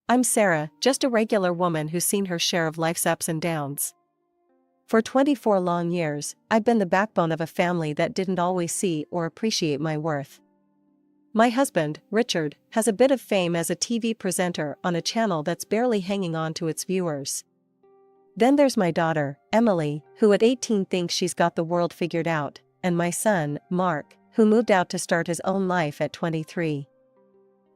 I'm Sarah, just a regular woman who's seen her share of life's ups and downs. For 24 long years, I've been the backbone of a family that didn't always see or appreciate my worth. My husband, Richard, has a bit of fame as a TV presenter on a channel that's barely hanging on to its viewers. Then there's my daughter, Emily, who at 18 thinks she's got the world figured out, and my son, Mark, who moved out to start his own life at 23.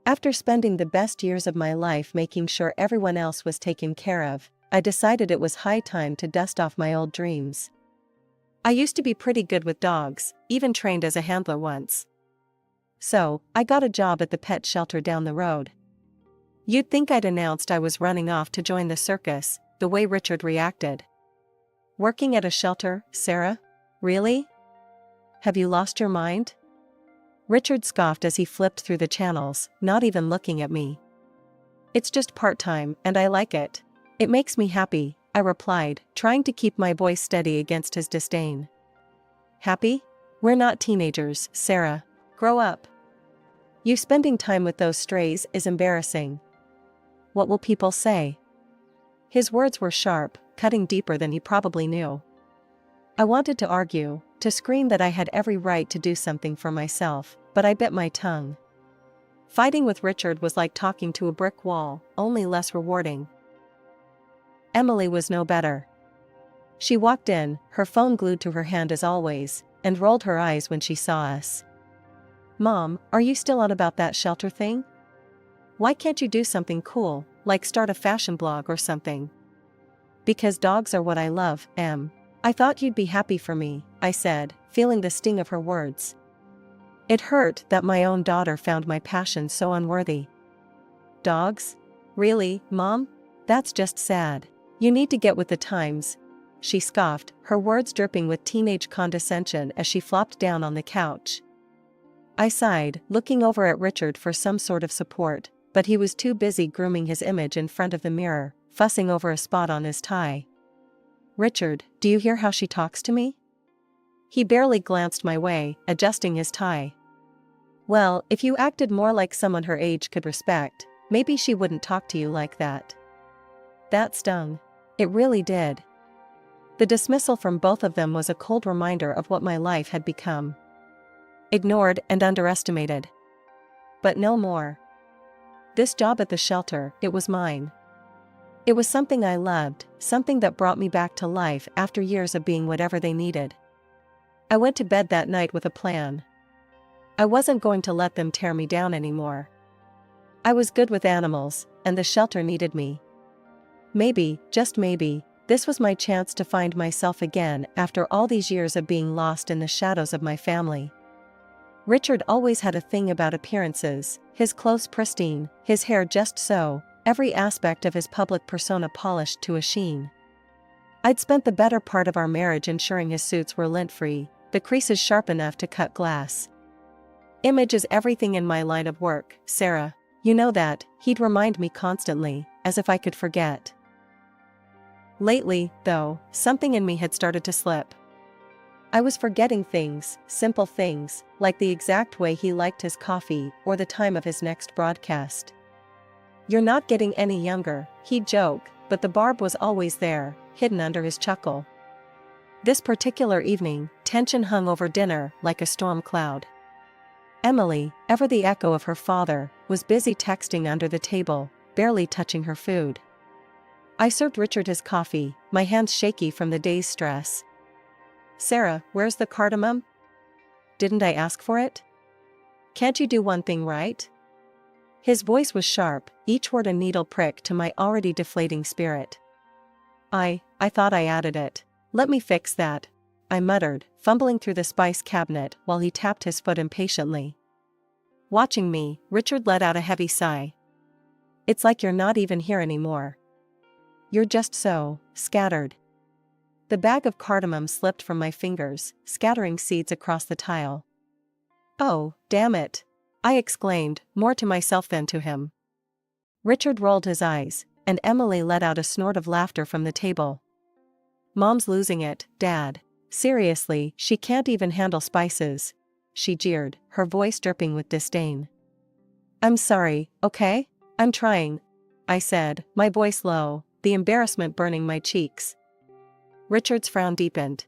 After spending the best years of my life making sure everyone else was taken care of, I decided it was high time to dust off my old dreams. I used to be pretty good with dogs, even trained as a handler once. So, I got a job at the pet shelter down the road. You'd think I'd announced I was running off to join the circus, the way Richard reacted. Working at a shelter, Sarah? Really? Have you lost your mind? Richard scoffed as he flipped through the channels, not even looking at me. It's just part-time, and I like it. It makes me happy, I replied, trying to keep my voice steady against his disdain. Happy? We're not teenagers, Sarah. Grow up. You spending time with those strays is embarrassing. What will people say? His words were sharp, cutting deeper than he probably knew. I wanted to argue, to scream that I had every right to do something for myself, but I bit my tongue. Fighting with Richard was like talking to a brick wall, only less rewarding. Emily was no better. She walked in, her phone glued to her hand as always, and rolled her eyes when she saw us. Mom, are you still on about that shelter thing? Why can't you do something cool, like start a fashion blog or something? Because dogs are what I love, Em. I thought you'd be happy for me, I said, feeling the sting of her words. It hurt that my own daughter found my passion so unworthy. Dogs? Really, Mom? That's just sad. You need to get with the times. She scoffed, her words dripping with teenage condescension as she flopped down on the couch. I sighed, looking over at Richard for some sort of support, but he was too busy grooming his image in front of the mirror, fussing over a spot on his tie. Richard, do you hear how she talks to me? He barely glanced my way, adjusting his tie. Well, if you acted more like someone her age could respect, maybe she wouldn't talk to you like that. That stung. It really did. The dismissal from both of them was a cold reminder of what my life had become. Ignored and underestimated. But no more. This job at the shelter, it was mine. It was something I loved, something that brought me back to life after years of being whatever they needed. I went to bed that night with a plan. I wasn't going to let them tear me down anymore. I was good with animals, and the shelter needed me. Maybe, just maybe, this was my chance to find myself again after all these years of being lost in the shadows of my family. Richard always had a thing about appearances, his clothes pristine, his hair just so, every aspect of his public persona polished to a sheen. I'd spent the better part of our marriage ensuring his suits were lint-free, the creases sharp enough to cut glass. Image is everything in my line of work, Sarah. You know that, he'd remind me constantly, as if I could forget. Lately, though, something in me had started to slip. I was forgetting things, simple things, like the exact way he liked his coffee or the time of his next broadcast. You're not getting any younger, he'd joke, but the barb was always there, hidden under his chuckle. This particular evening, tension hung over dinner like a storm cloud. Emily, ever the echo of her father, was busy texting under the table, barely touching her food. I served Richard his coffee, my hands shaky from the day's stress. Sarah, where's the cardamom? Didn't I ask for it? Can't you do one thing right? His voice was sharp, each word a needle prick to my already deflating spirit. I thought I added it. Let me fix that, I muttered, fumbling through the spice cabinet while he tapped his foot impatiently. Watching me, Richard let out a heavy sigh. It's like you're not even here anymore. You're just so scattered. The bag of cardamom slipped from my fingers, scattering seeds across the tile. Oh, damn it! I exclaimed, more to myself than to him. Richard rolled his eyes, and Emily let out a snort of laughter from the table. Mom's losing it, Dad. Seriously, she can't even handle spices. She jeered, her voice dripping with disdain. I'm sorry, okay? I'm trying. I said, my voice low, the embarrassment burning my cheeks. Richard's frown deepened.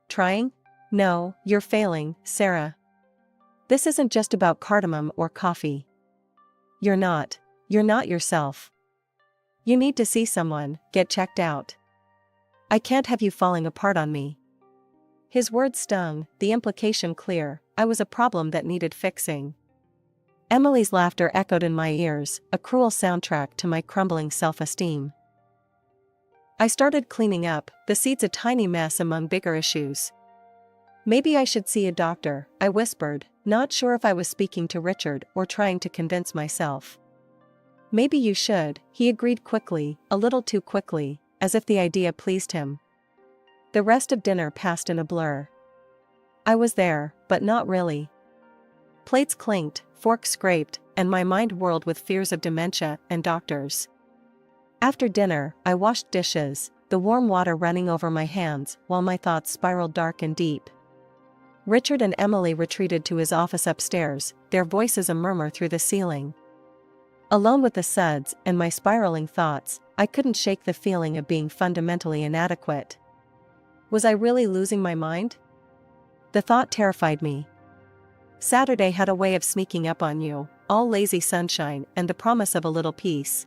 Trying? No, you're failing, Sarah. This isn't just about cardamom or coffee. You're not yourself. You need to see someone, get checked out. I can't have you falling apart on me. His words stung, the implication clear, I was a problem that needed fixing. Emily's laughter echoed in my ears, a cruel soundtrack to my crumbling self-esteem. I started cleaning up, the seeds a tiny mess among bigger issues. Maybe I should see a doctor, I whispered, not sure if I was speaking to Richard or trying to convince myself. Maybe you should, he agreed quickly, a little too quickly, as if the idea pleased him. The rest of dinner passed in a blur. I was there, but not really. Plates clinked, forks scraped, and my mind whirled with fears of dementia and doctors. After dinner, I washed dishes, the warm water running over my hands while my thoughts spiraled dark and deep. Richard and Emily retreated to his office upstairs, their voices a murmur through the ceiling. Alone with the suds and my spiraling thoughts, I couldn't shake the feeling of being fundamentally inadequate. Was I really losing my mind? The thought terrified me. Saturday had a way of sneaking up on you, all lazy sunshine and the promise of a little peace.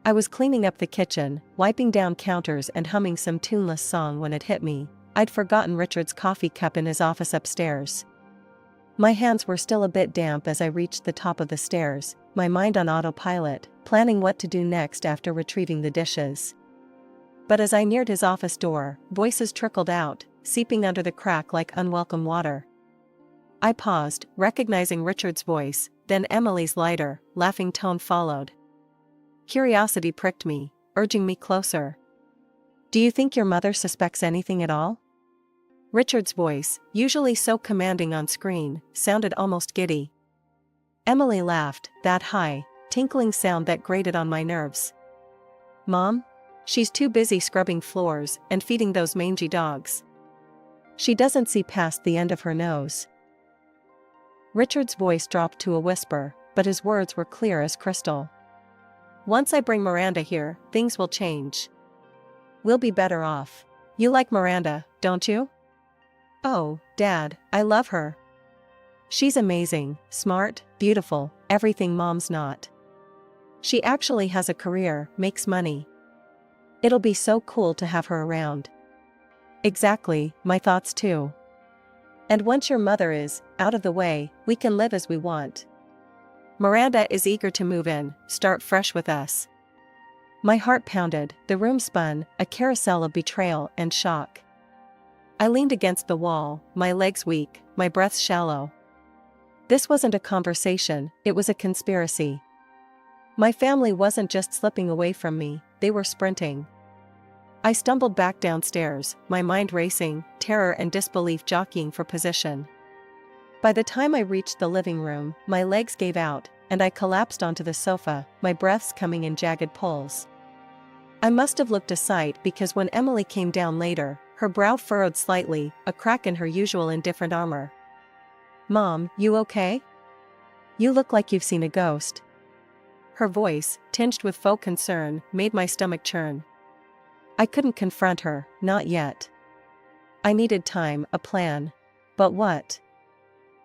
I was cleaning up the kitchen, wiping down counters and humming some tuneless song when it hit me. I'd forgotten Richard's coffee cup in his office upstairs. My hands were still a bit damp as I reached the top of the stairs, my mind on autopilot, planning what to do next after retrieving the dishes. But as I neared his office door, voices trickled out, seeping under the crack like unwelcome water. I paused, recognizing Richard's voice, then Emily's lighter, laughing tone followed. Curiosity pricked me, urging me closer. Do you think your mother suspects anything at all? Richard's voice, usually so commanding on screen, sounded almost giddy. Emily laughed, that high, tinkling sound that grated on my nerves. Mom? She's too busy scrubbing floors and feeding those mangy dogs. She doesn't see past the end of her nose. Richard's voice dropped to a whisper, but his words were clear as crystal. Once I bring Miranda here, things will change. We'll be better off. You like Miranda, don't you? Oh, Dad, I love her. She's amazing, smart, beautiful, everything Mom's not. She actually has a career, makes money. It'll be so cool to have her around. Exactly, my thoughts too. And once your mother is out of the way, we can live as we want. Miranda is eager to move in, start fresh with us. My heart pounded, the room spun, a carousel of betrayal and shock. I leaned against the wall, my legs weak, my breath shallow. This wasn't a conversation, it was a conspiracy. My family wasn't just slipping away from me, they were sprinting. I stumbled back downstairs, my mind racing, terror and disbelief jockeying for position. By the time I reached the living room, my legs gave out, and I collapsed onto the sofa, my breaths coming in jagged pulls. I must have looked a sight because when Emily came down later, her brow furrowed slightly, a crack in her usual indifferent armor. Mom, you okay? You look like you've seen a ghost. Her voice, tinged with faux concern, made my stomach churn. I couldn't confront her, not yet. I needed time, a plan. But what?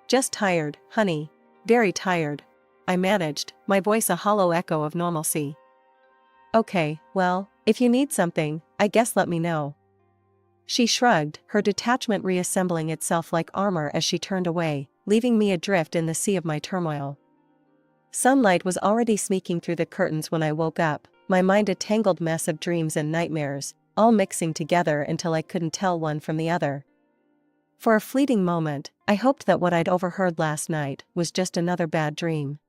Just tired, honey. Very tired. I managed, my voice a hollow echo of normalcy. Okay, well, if you need something, I guess let me know. She shrugged, her detachment reassembling itself like armor as she turned away, leaving me adrift in the sea of my turmoil. Sunlight was already sneaking through the curtains when I woke up, my mind a tangled mess of dreams and nightmares, all mixing together until I couldn't tell one from the other. For a fleeting moment, I hoped that what I'd overheard last night was just another bad dream.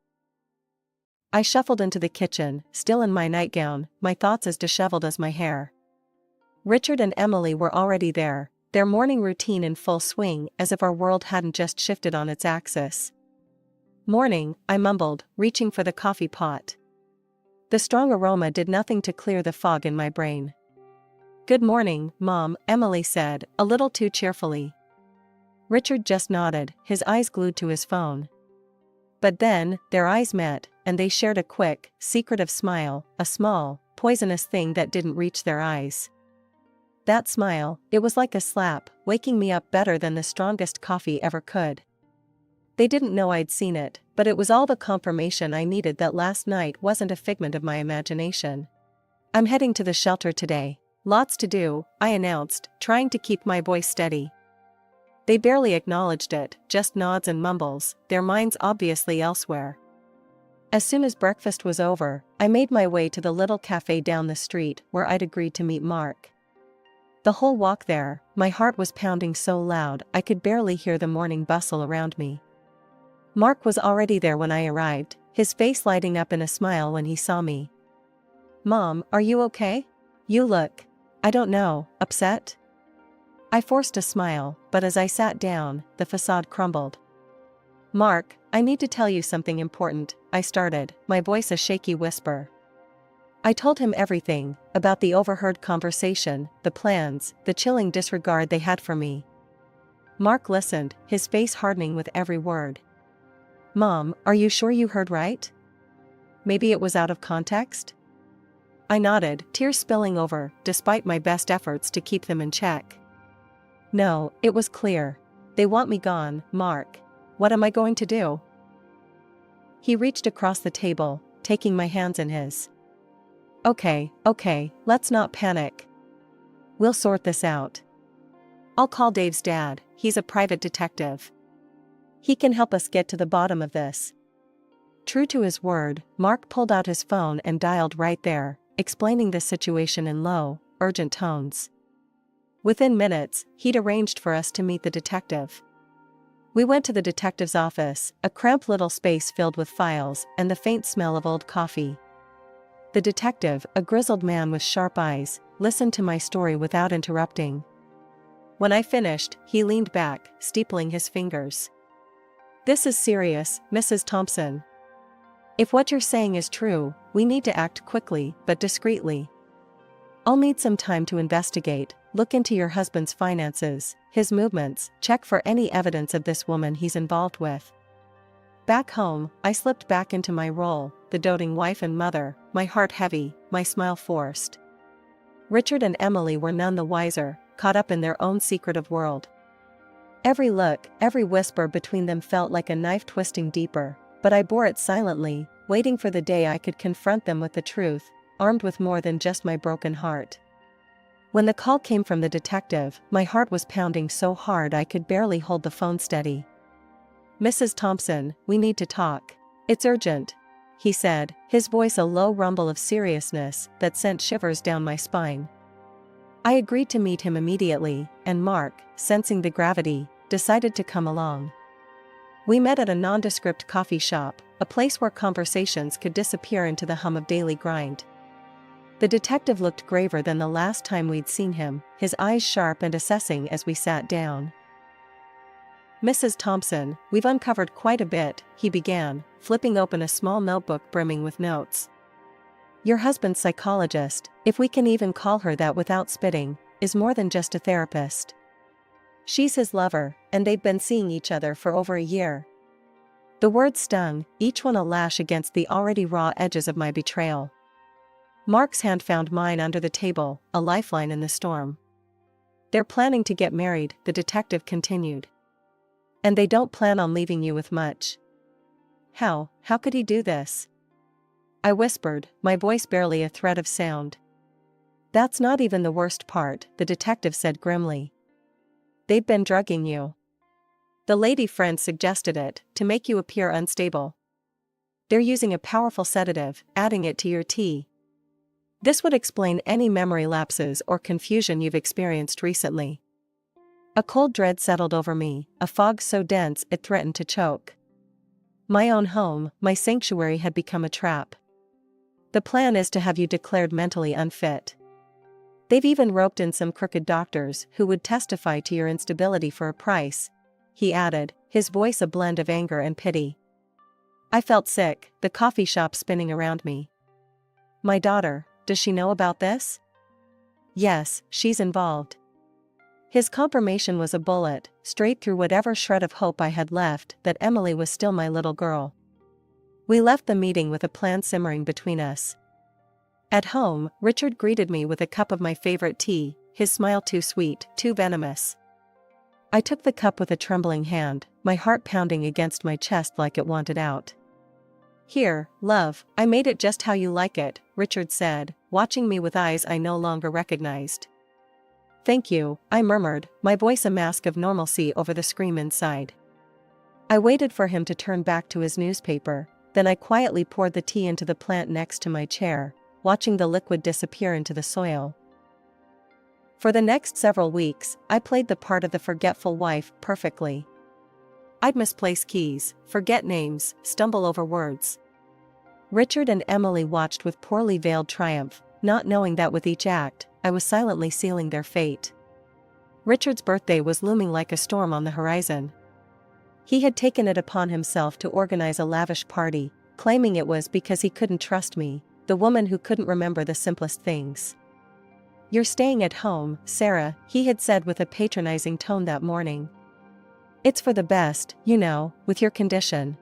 I shuffled into the kitchen, still in my nightgown, my thoughts as disheveled as my hair. Richard and Emily were already there, their morning routine in full swing as if our world hadn't just shifted on its axis. Morning, I mumbled, reaching for the coffee pot. The strong aroma did nothing to clear the fog in my brain. Good morning, Mom, Emily said, a little too cheerfully. Richard just nodded, his eyes glued to his phone. But then, their eyes met, and they shared a quick, secretive smile, a small, poisonous thing that didn't reach their eyes. That smile, it was like a slap, waking me up better than the strongest coffee ever could. They didn't know I'd seen it, but it was all the confirmation I needed that last night wasn't a figment of my imagination. I'm heading to the shelter today. Lots to do, I announced, trying to keep my voice steady. They barely acknowledged it, just nods and mumbles, their minds obviously elsewhere. As soon as breakfast was over, I made my way to the little cafe down the street where I'd agreed to meet Mark. The whole walk there, my heart was pounding so loud I could barely hear the morning bustle around me. Mark was already there when I arrived, his face lighting up in a smile when he saw me. "Mom, are you okay? You look, I don't know, upset?" I forced a smile, but as I sat down, the facade crumbled. "Mark, I need to tell you something important," I started, my voice a shaky whisper. I told him everything, about the overheard conversation, the plans, the chilling disregard they had for me. Mark listened, his face hardening with every word. "Mom, are you sure you heard right? Maybe it was out of context?" I nodded, tears spilling over, despite my best efforts to keep them in check. "No, it was clear. They want me gone, Mark. What am I going to do?" He reached across the table, taking my hands in his. Okay, let's not panic. We'll sort this out. I'll call Dave's dad, he's a private detective. He can help us get to the bottom of this." True to his word, Mark pulled out his phone and dialed right there, explaining the situation in low, urgent tones. Within minutes, he'd arranged for us to meet the detective. We went to the detective's office, a cramped little space filled with files and the faint smell of old coffee. The detective, a grizzled man with sharp eyes, listened to my story without interrupting. When I finished, he leaned back, steepling his fingers. "This is serious, Mrs. Thompson. If what you're saying is true, we need to act quickly, but discreetly. I'll need some time to investigate, look into your husband's finances, his movements, check for any evidence of this woman he's involved with." Back home, I slipped back into my role, the doting wife and mother, my heart heavy, my smile forced. Richard and Emily were none the wiser, caught up in their own secretive world. Every look, every whisper between them felt like a knife twisting deeper, but I bore it silently, waiting for the day I could confront them with the truth, armed with more than just my broken heart. When the call came from the detective, my heart was pounding so hard I could barely hold the phone steady. "Mrs. Thompson, we need to talk. It's urgent," he said, his voice a low rumble of seriousness that sent shivers down my spine. I agreed to meet him immediately, and Mark, sensing the gravity, decided to come along. We met at a nondescript coffee shop, a place where conversations could disappear into the hum of daily grind. The detective looked graver than the last time we'd seen him, his eyes sharp and assessing as we sat down. "Mrs. Thompson, we've uncovered quite a bit," he began, flipping open a small notebook brimming with notes. "Your husband's psychologist, if we can even call her that without spitting, is more than just a therapist. She's his lover, and they've been seeing each other for over a year." The words stung, each one a lash against the already raw edges of my betrayal. Mark's hand found mine under the table, a lifeline in the storm. "They're planning to get married," the detective continued. "And they don't plan on leaving you with much." How could he do this?" I whispered, my voice barely a thread of sound. "That's not even the worst part," the detective said grimly. "They've been drugging you. The lady friend suggested it, to make you appear unstable. They're using a powerful sedative, adding it to your tea. This would explain any memory lapses or confusion you've experienced recently." A cold dread settled over me, a fog so dense it threatened to choke. My own home, my sanctuary had become a trap. "The plan is to have you declared mentally unfit. They've even roped in some crooked doctors who would testify to your instability for a price," he added, his voice a blend of anger and pity. I felt sick, the coffee shop spinning around me. "My daughter, does she know about this?" "Yes, she's involved." His confirmation was a bullet, straight through whatever shred of hope I had left that Emily was still my little girl. We left the meeting with a plan simmering between us. At home, Richard greeted me with a cup of my favorite tea, his smile too sweet, too venomous. I took the cup with a trembling hand, my heart pounding against my chest like it wanted out. "Here, love, I made it just how you like it," Richard said, watching me with eyes I no longer recognized. "Thank you," I murmured, my voice a mask of normalcy over the scream inside. I waited for him to turn back to his newspaper, then I quietly poured the tea into the plant next to my chair, watching the liquid disappear into the soil. For the next several weeks, I played the part of the forgetful wife perfectly. I'd misplace keys, forget names, stumble over words. Richard and Emily watched with poorly veiled triumph, not knowing that with each act, I was silently sealing their fate. Richard's birthday was looming like a storm on the horizon. He had taken it upon himself to organize a lavish party, claiming it was because he couldn't trust me, the woman who couldn't remember the simplest things. "You're staying at home, Sarah," he had said with a patronizing tone that morning. "It's for the best, you know, with your condition."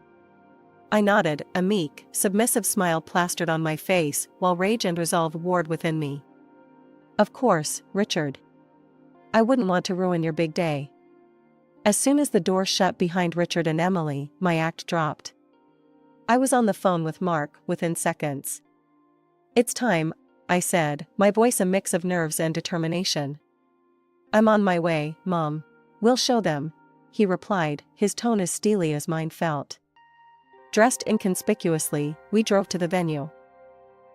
I nodded, a meek, submissive smile plastered on my face, while rage and resolve warred within me. "Of course, Richard. I wouldn't want to ruin your big day." As soon as the door shut behind Richard and Emily, my act dropped. I was on the phone with Mark within seconds. "It's time," I said, my voice a mix of nerves and determination. "I'm on my way, Mom. We'll show them," he replied, his tone as steely as mine felt. Dressed inconspicuously, we drove to the venue.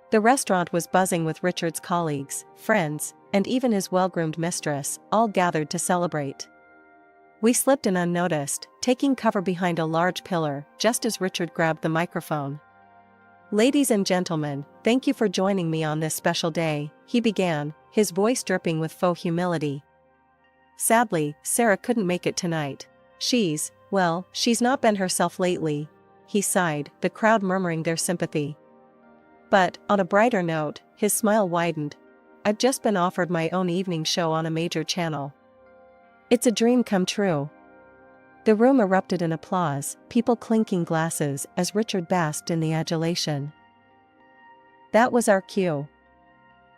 The restaurant was buzzing with Richard's colleagues, friends, and even his well-groomed mistress, all gathered to celebrate. We slipped in unnoticed, taking cover behind a large pillar, just as Richard grabbed the microphone. "Ladies and gentlemen, thank you for joining me on this special day," he began, his voice dripping with faux humility. "Sadly, Sarah couldn't make it tonight. She's not been herself lately," he sighed, the crowd murmuring their sympathy. But, on a brighter note, his smile widened. "I've just been offered my own evening show on a major channel. It's a dream come true." The room erupted in applause, people clinking glasses as Richard basked in the adulation. That was our cue.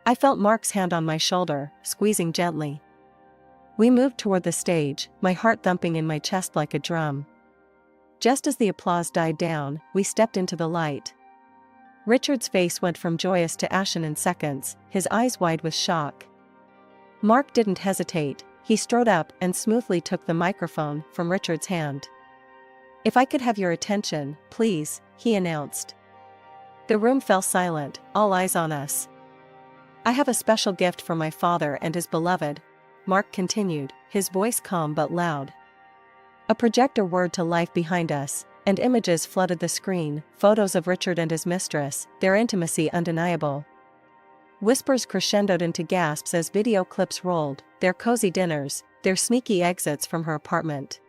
I felt Mark's hand on my shoulder, squeezing gently. We moved toward the stage, my heart thumping in my chest like a drum. Just as the applause died down, we stepped into the light. Richard's face went from joyous to ashen in seconds, his eyes wide with shock. Mark didn't hesitate. He strode up and smoothly took the microphone from Richard's hand. "If I could have your attention, please," he announced. The room fell silent, all eyes on us. "I have a special gift for my father and his beloved," Mark continued, his voice calm but loud. A projector whirred to life behind us, and images flooded the screen, photos of Richard and his mistress, their intimacy undeniable. Whispers crescendoed into gasps as video clips rolled, their cozy dinners, their sneaky exits from her apartment.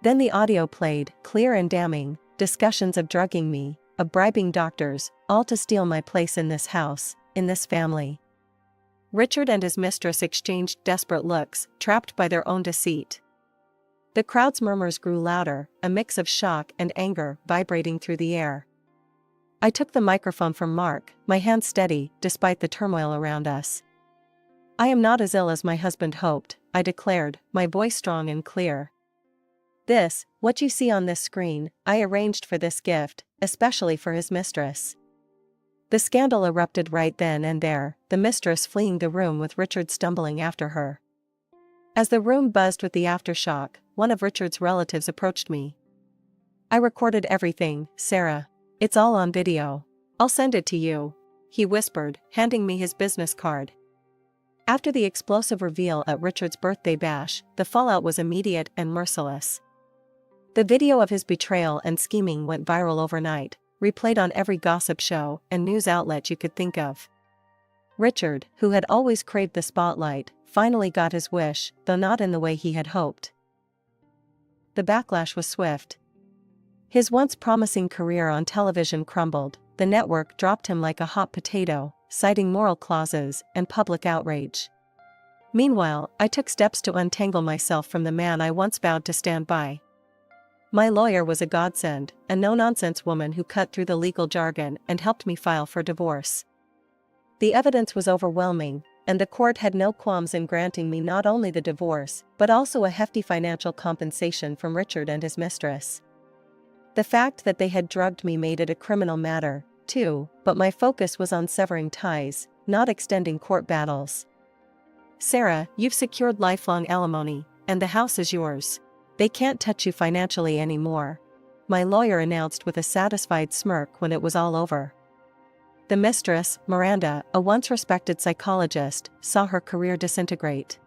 Then the audio played, clear and damning, discussions of drugging me, of bribing doctors, all to steal my place in this house, in this family. Richard and his mistress exchanged desperate looks, trapped by their own deceit. The crowd's murmurs grew louder, a mix of shock and anger vibrating through the air. I took the microphone from Mark, my hand steady, despite the turmoil around us. "I am not as ill as my husband hoped," I declared, my voice strong and clear. What you see on this screen, I arranged for this gift, especially for his mistress." The scandal erupted right then and there, the mistress fleeing the room with Richard stumbling after her. As the room buzzed with the aftershock, one of Richard's relatives approached me. "I recorded everything, Sarah. It's all on video. I'll send it to you," he whispered, handing me his business card. After the explosive reveal at Richard's birthday bash, the fallout was immediate and merciless. The video of his betrayal and scheming went viral overnight, replayed on every gossip show and news outlet you could think of. Richard, who had always craved the spotlight, finally got his wish, though not in the way he had hoped. The backlash was swift. His once promising career on television crumbled, the network dropped him like a hot potato, citing moral clauses and public outrage. Meanwhile, I took steps to untangle myself from the man I once vowed to stand by. My lawyer was a godsend, a no-nonsense woman who cut through the legal jargon and helped me file for divorce. The evidence was overwhelming, and the court had no qualms in granting me not only the divorce, but also a hefty financial compensation from Richard and his mistress. The fact that they had drugged me made it a criminal matter, too, but my focus was on severing ties, not extending court battles. Sarah, you've secured lifelong alimony, and the house is yours. They can't touch you financially anymore, my lawyer announced with a satisfied smirk when it was all over. The mistress, Miranda, a once respected psychologist, saw her career disintegrate.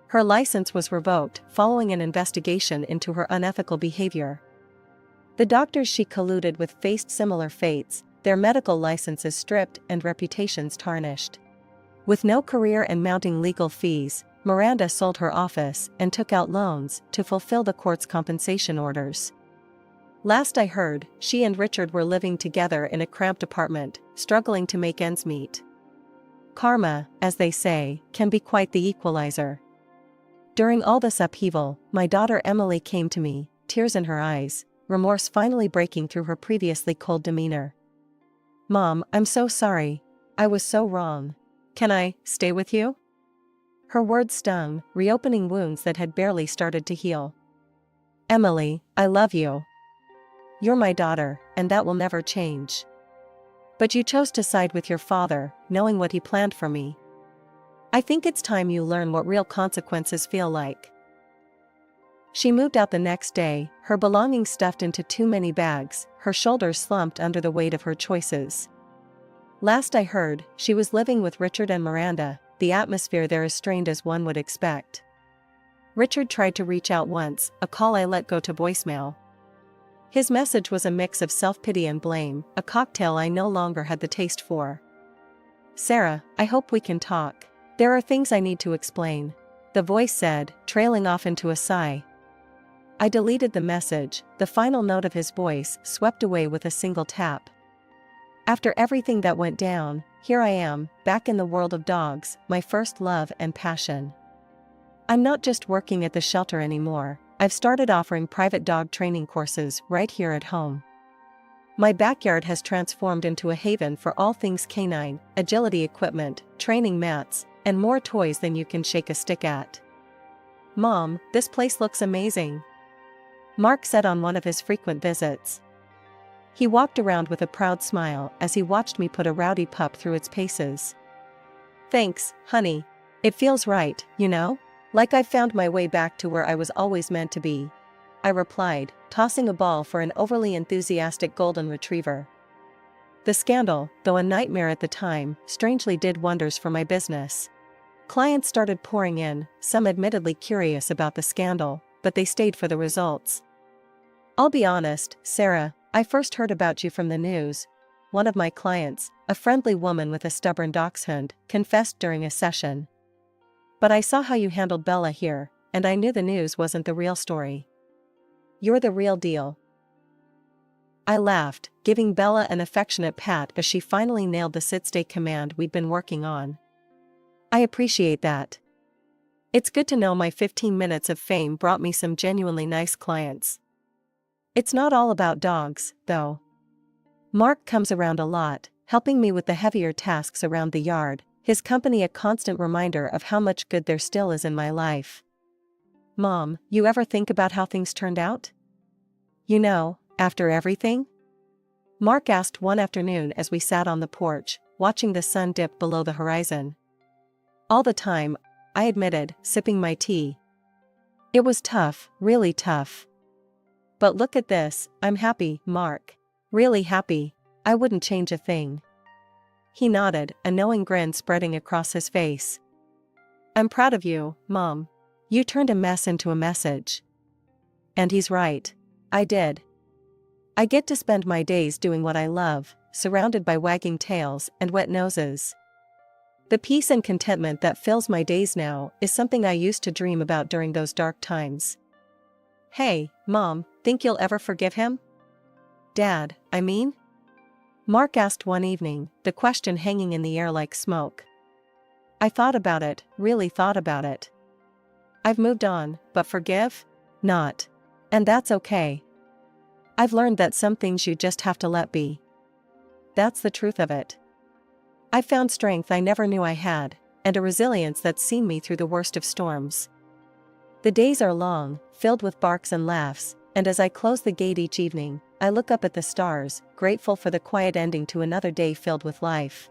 Her license was revoked following an investigation into her unethical behavior. The doctors she colluded with faced similar fates, their medical licenses stripped and reputations tarnished. With no career and mounting legal fees, Miranda sold her office and took out loans to fulfill the court's compensation orders. Last I heard, she and Richard were living together in a cramped apartment, struggling to make ends meet. Karma, as they say, can be quite the equalizer. During all this upheaval, my daughter Emily came to me, tears in her eyes, remorse finally breaking through her previously cold demeanor. "Mom, I'm so sorry. I was so wrong. Can I stay with you?" Her words stung, reopening wounds that had barely started to heal. "Emily, I love you. You're my daughter, and that will never change. But you chose to side with your father, knowing what he planned for me. I think it's time you learn what real consequences feel like." She moved out the next day, her belongings stuffed into too many bags, her shoulders slumped under the weight of her choices. Last I heard, she was living with Richard and Miranda, the atmosphere there as strained as one would expect. Richard tried to reach out once, a call I let go to voicemail. His message was a mix of self-pity and blame, a cocktail I no longer had the taste for. "Sarah, I hope we can talk. There are things I need to explain," the voice said, trailing off into a sigh. I deleted the message, the final note of his voice swept away with a single tap. After everything that went down, here I am, back in the world of dogs, my first love and passion. I'm not just working at the shelter anymore, I've started offering private dog training courses right here at home. My backyard has transformed into a haven for all things canine, agility equipment, training mats, and more toys than you can shake a stick at. "Mom, this place looks amazing," Mark said on one of his frequent visits. He walked around with a proud smile as he watched me put a rowdy pup through its paces. "Thanks, honey. It feels right, you know? Like I've found my way back to where I was always meant to be," I replied, tossing a ball for an overly enthusiastic golden retriever. The scandal, though a nightmare at the time, strangely did wonders for my business. Clients started pouring in, some admittedly curious about the scandal, but they stayed for the results. "I'll be honest, Sarah, I first heard about you from the news," one of my clients, a friendly woman with a stubborn dachshund, confessed during a session. "But I saw how you handled Bella here, and I knew the news wasn't the real story. You're the real deal." I laughed, giving Bella an affectionate pat as she finally nailed the sit-stay command we'd been working on. "I appreciate that. It's good to know my 15 minutes of fame brought me some genuinely nice clients." It's not all about dogs, though. Mark comes around a lot, helping me with the heavier tasks around the yard, his company a constant reminder of how much good there still is in my life. "Mom, you ever think about how things turned out? You know, after everything?" Mark asked one afternoon as we sat on the porch, watching the sun dip below the horizon. "All the time," I admitted, sipping my tea. "It was tough, really tough. But look at this, I'm happy, Mark. Really happy. I wouldn't change a thing." He nodded, a knowing grin spreading across his face. "I'm proud of you, Mom. You turned a mess into a message." And he's right. I did. I get to spend my days doing what I love, surrounded by wagging tails and wet noses. The peace and contentment that fills my days now is something I used to dream about during those dark times. "Hey, Mom, think you'll ever forgive him?" "Dad, I mean?" Mark asked one evening, the question hanging in the air like smoke. I thought about it, really thought about it. I've moved on, but forgive? Not. And that's okay. I've learned that some things you just have to let be. That's the truth of it. I found strength I never knew I had, and a resilience that's seen me through the worst of storms. The days are long, filled with barks and laughs, and as I close the gate each evening, I look up at the stars, grateful for the quiet ending to another day filled with life.